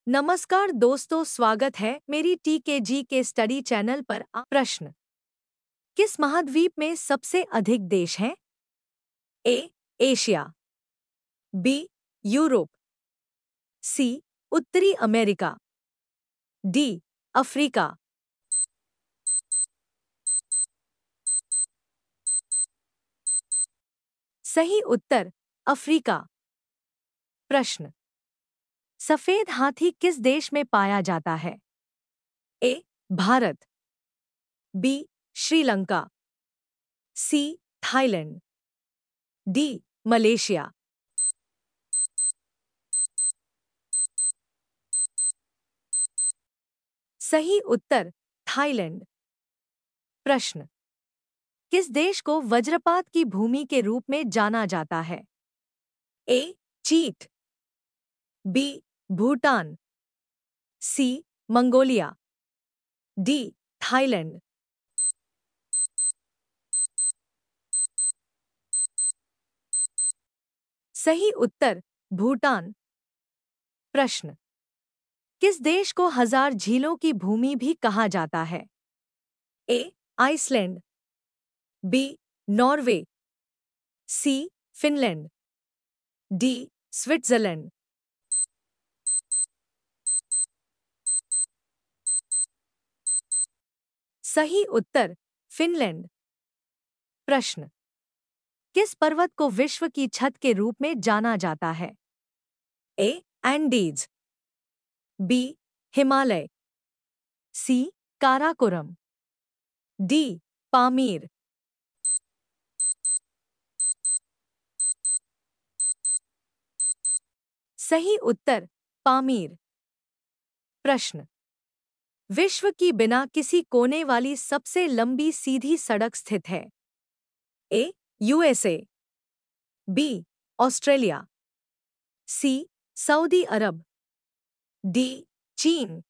नमस्कार दोस्तों, स्वागत है मेरी टीकेजी के स्टडी चैनल पर। प्रश्न, किस महाद्वीप में सबसे अधिक देश हैं? A. Asia, B. Europe, C. उत्तरी अमेरिका, डी. अफ्रीका। सही उत्तर अफ्रीका। प्रश्न, सफेद हाथी किस देश में पाया जाता है? A. Bharat, B. Sri Lanka, C. Thailand, D. Malaysia. सही उत्तर थाईलैंड। प्रश्न, किस देश को वज्रपात की भूमि के रूप में जाना जाता है? ए. चीन, B. Bhutan, C. Mongolia, D. Thailand. सही उत्तर भूटान। प्रश्न, किस देश को हजार झीलों की भूमि भी कहा जाता है? A. Iceland, B. Norway, C. Finland, D. Switzerland. सही उत्तर फिनलैंड। प्रश्न, किस पर्वत को विश्व की छत के रूप में जाना जाता है? A. Andes, B. Himalaya, C. Karakoram, D. Pamir. सही उत्तर पामीर। प्रश्न, विश्व की बिना किसी कोने वाली सबसे लंबी सीधी सड़क स्थित है? A. USA, B. Australia, C. Saudi Arab, D. चीन।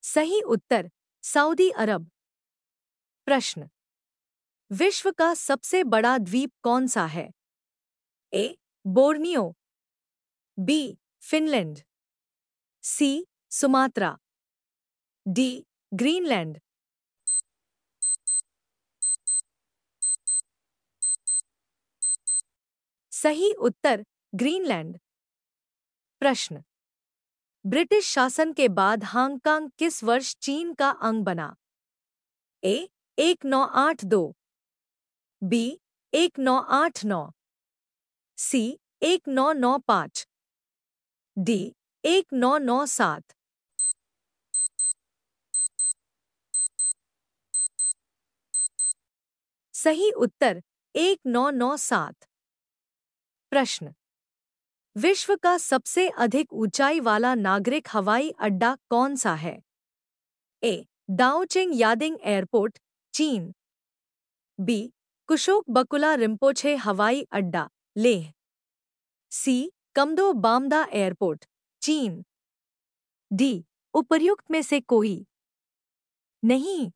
सही उत्तर सऊदी अरब। प्रश्न, विश्व का सबसे बड़ा द्वीप कौन सा है? A. Borneo, B. Finland, C. Sumatra, D. Greenland. सही उत्तर ग्रीनलैंड। प्रश्न, ब्रिटिश शासन के बाद हांगकांग किस वर्ष चीन का अंग बना? ए. 1982, बी. 1989, सी. 1995, डी. 1997। सही उत्तर 1997। प्रश्न, विश्व का सबसे अधिक ऊंचाई वाला नागरिक हवाई अड्डा कौन सा है? ए. दाओचिंग यादिंग एयरपोर्ट, चीन, बी. कुशोक बकुला रिम्पोछे हवाई अड्डा, लेह, सी. कमदो बामदा एयरपोर्ट, चीन, डी. उपर्युक्त में से कोई नहीं।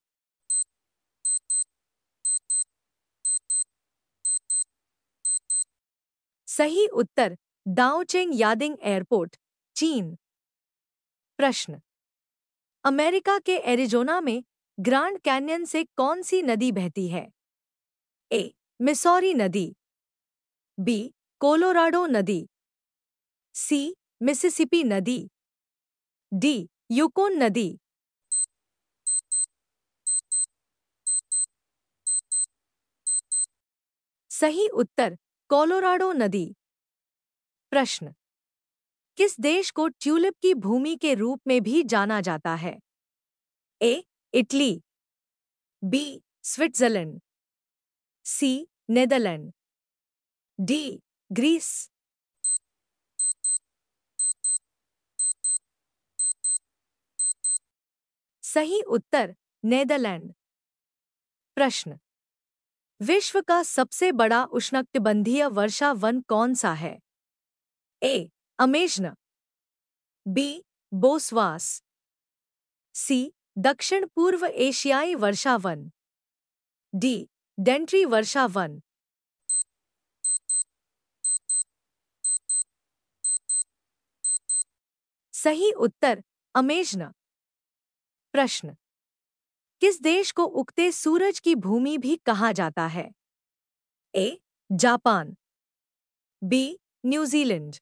सही उत्तर दाओचेंग यादिंग एयरपोर्ट, चीन। प्रश्न, अमेरिका के एरिजोना में ग्रांड कैन्यन से कौन सी नदी बहती है? ए. मिसौरी नदी, बी. कोलोराडो नदी, सी. मिसिसिपी नदी, डी. यूकोन नदी। सही उत्तर कोलोराडो नदी। प्रश्न, किस देश को ट्यूलिप की भूमि के रूप में भी जाना जाता है? A. Italy, B. Switzerland, C. Netherland, D. Greece. सही उत्तर नेदरलैंड। प्रश्न, विश्व का सबसे बड़ा उष्णकटिबंधीय वर्षा वन कौन सा है? A. Amazon, B. Bosawas, C. दक्षिण पूर्व एशियाई वर्षा वन, डी. डेंट्री वर्षा वन। सही उत्तर अमेजन। प्रश्न, किस देश को उगते सूरज की भूमि भी कहा जाता है? A Japan, B New Zealand,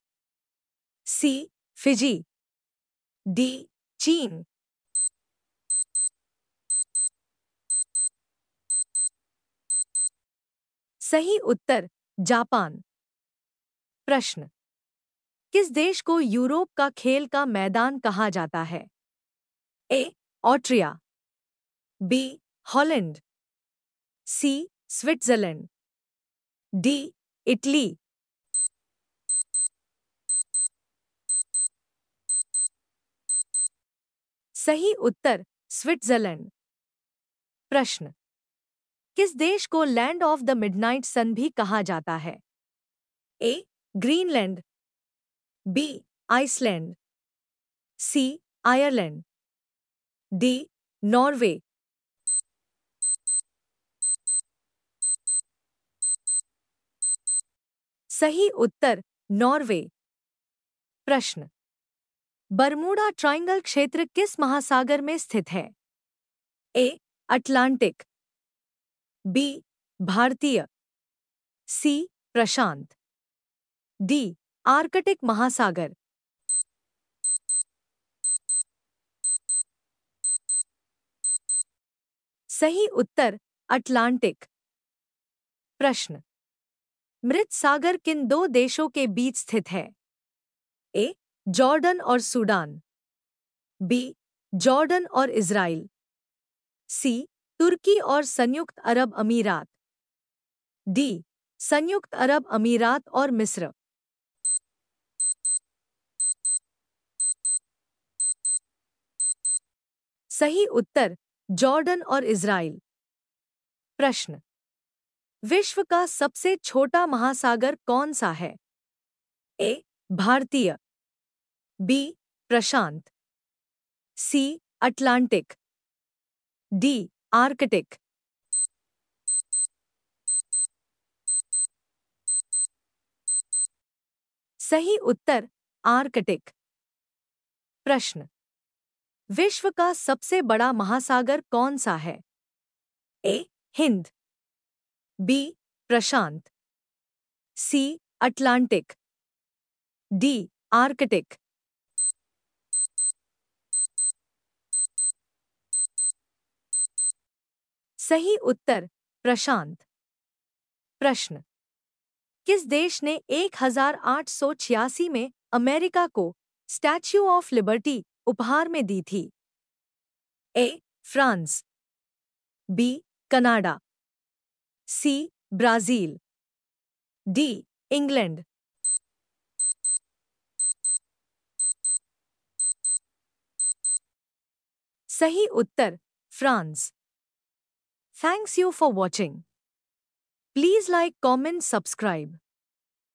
C Fiji, D चीन। सही उत्तर जापान। प्रश्न, किस देश को यूरोप का खेल का मैदान कहा जाता है? ए ऑस्ट्रिया, बी हॉलैंड, सी स्विट्जरलैंड, डी इटली। सही उत्तर स्विट्जरलैंड। प्रश्न, किस देश को लैंड ऑफ द मिडनाइट सन भी कहा जाता है? ए ग्रीनलैंड, बी आइसलैंड, सी आयरलैंड, डी नॉर्वे। सही उत्तर नॉर्वे। प्रश्न, बरमूडा ट्रायंगल क्षेत्र किस महासागर में स्थित है? ए अटलांटिक, बी भारतीय, सी प्रशांत, डी आर्कटिक महासागर। सही उत्तर अटलांटिक। प्रश्न, मृत सागर किन दो देशों के बीच स्थित है? ए जॉर्डन और सूडान, बी जॉर्डन और इज़राइल, सी तुर्की और संयुक्त अरब अमीरात, डी संयुक्त अरब अमीरात और मिस्र। सही उत्तर जॉर्डन और इज़राइल। प्रश्न, विश्व का सबसे छोटा महासागर कौन सा है? ए भारतीय, बी प्रशांत, सी अटलांटिक, डी आर्कटिक। सही उत्तर आर्कटिक। प्रश्न, विश्व का सबसे बड़ा महासागर कौन सा है? ए हिंद, बी प्रशांत, सी अटलांटिक, डी आर्कटिक। सही उत्तर प्रशांत। प्रश्न, किस देश ने 1886 में अमेरिका को स्टैच्यू ऑफ लिबर्टी उपहार में दी थी? A France, B Canada, C Brazil, D England. सही उत्तर France. Thanks you for watching. Please like, comment, subscribe.